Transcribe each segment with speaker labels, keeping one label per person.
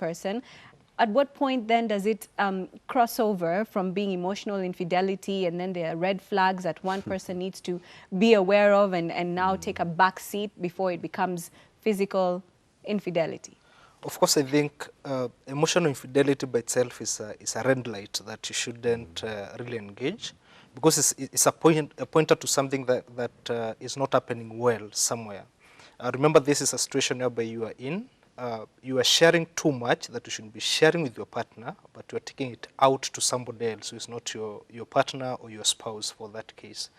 Speaker 1: person. At what point then does it cross over from being emotional infidelity, and then there are red flags that one person needs to be aware of and now take a back seat before it becomes physical infidelity?
Speaker 2: Of course, I think emotional infidelity by itself is a red light that you shouldn't really engage, because it's a pointer to something that is not happening well somewhere. Remember, this is a situation whereby you are sharing too much that you should be sharing with your partner, but you are taking it out to somebody else who is not your partner or your spouse for that case.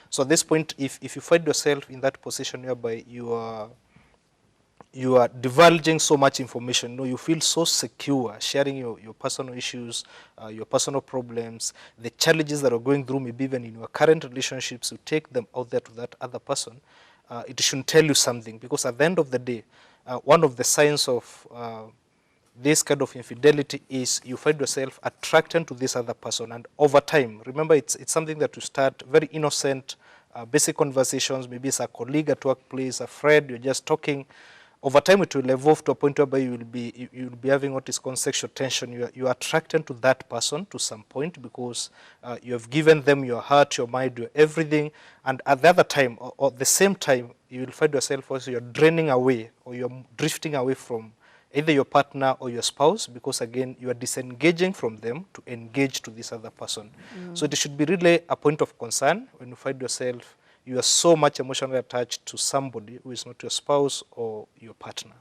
Speaker 2: So at this point, if you find yourself in that position whereby you are divulging so much information, you feel so secure sharing your personal issues, your personal problems, the challenges that are going through, maybe even in your current relationships, you take them out there to that other person. It should tell you something, because at the end of the day, one of the signs of this kind of infidelity is you find yourself attracted to this other person, and over time, remember, it's something that you start very innocent, basic conversations, maybe it's a colleague at workplace, a friend, you're just talking. Over time, it will evolve to a point where you will be having what is called sexual tension. You are attracted to that person to some point, because you have given them your heart, your mind, your everything. And at the other time, or the same time, you will find yourself also you're draining away, or you're drifting away from either your partner or your spouse, because again, you are disengaging from them to engage to this other person. So it should be really a point of concern when you find yourself you are so much emotionally attached to somebody who is not your spouse or your partner.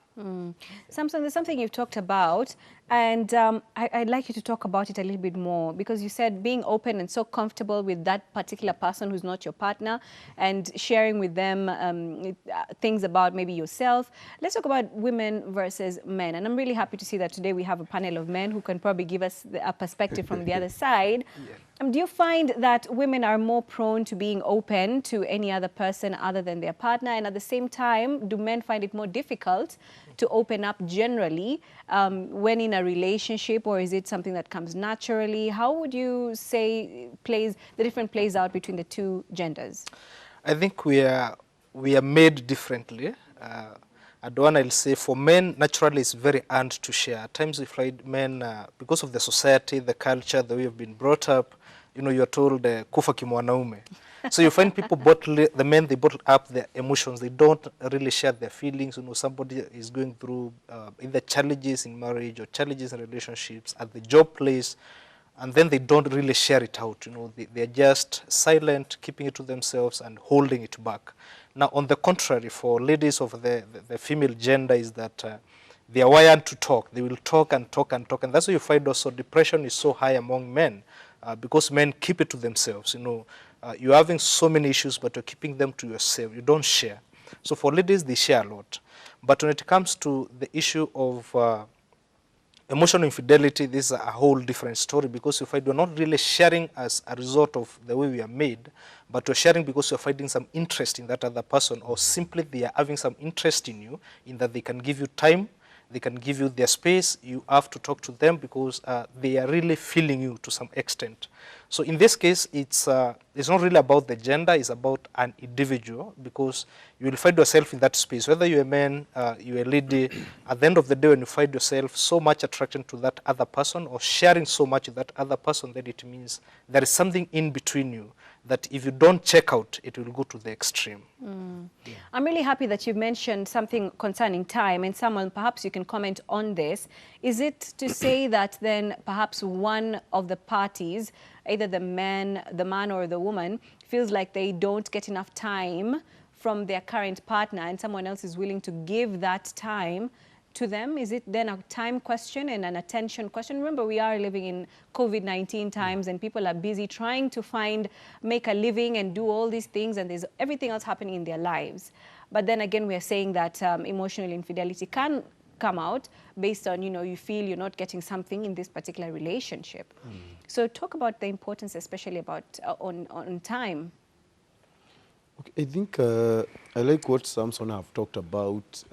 Speaker 1: Samson, there's something you've talked about, and I'd like you to talk about it a little bit more, because you said being open and so comfortable with that particular person who's not your partner and sharing with them things about maybe yourself. Let's talk about women versus men, and I'm really happy to see that today we have a panel of men who can probably give us a perspective from the other side. Yeah. Do you find that women are more prone to being open to any other person other than their partner, and at the same time, do men find it more difficult to open up generally when in a relationship, or is it something that comes naturally? How would you say the different plays out between the two genders?
Speaker 2: I think we are made differently. And one, I'll say, for men, naturally it's very earned to share. At times we find men, because of the society, the culture, the way you've been brought up, you're told kufa kimwanaume. So you find people the men, they bottle up their emotions. They don't really share their feelings. Somebody is going through either challenges in marriage or challenges in relationships at the job place, and then they don't really share it out. They're just silent, keeping it to themselves and holding it back. Now, on the contrary, for ladies of the female gender is that they are wired to talk. They will talk and talk and talk. And that's why you find also depression is so high among men, because men keep it to themselves. You're having so many issues, but you're keeping them to yourself. You don't share. So for ladies, they share a lot. But when it comes to the issue of emotional infidelity, this is a whole different story, because you find you're not really sharing as a result of the way we are made, but you're sharing because you're finding some interest in that other person, or simply they are having some interest in you, in that they can give you time, they can give you their space. You have to talk to them because they are really feeling you to some extent. So in this case, it's not really about the gender, it's about an individual, because you will find yourself in that space. Whether you're a man, you're a lady, at the end of the day, when you find yourself so much attracted to that other person or sharing so much with that other person, then it means there is something in between you that if you don't check out, it will go to the extreme.
Speaker 1: Yeah. I'm really happy that you mentioned something concerning time, and someone, perhaps you can comment on this. Is it to say that then perhaps one of the parties, either the man or the woman, feels like they don't get enough time from their current partner, and someone else is willing to give that time to them? Is it then a time question and an attention question? Remember, we are living in COVID-19 times, and people are busy trying to make a living and do all these things, and there's everything else happening in their lives. But then again, we are saying that emotional infidelity can come out based on, you feel you're not getting something in this particular relationship. So talk about the importance, especially about on time.
Speaker 3: Okay, I think I like what Samson have talked about,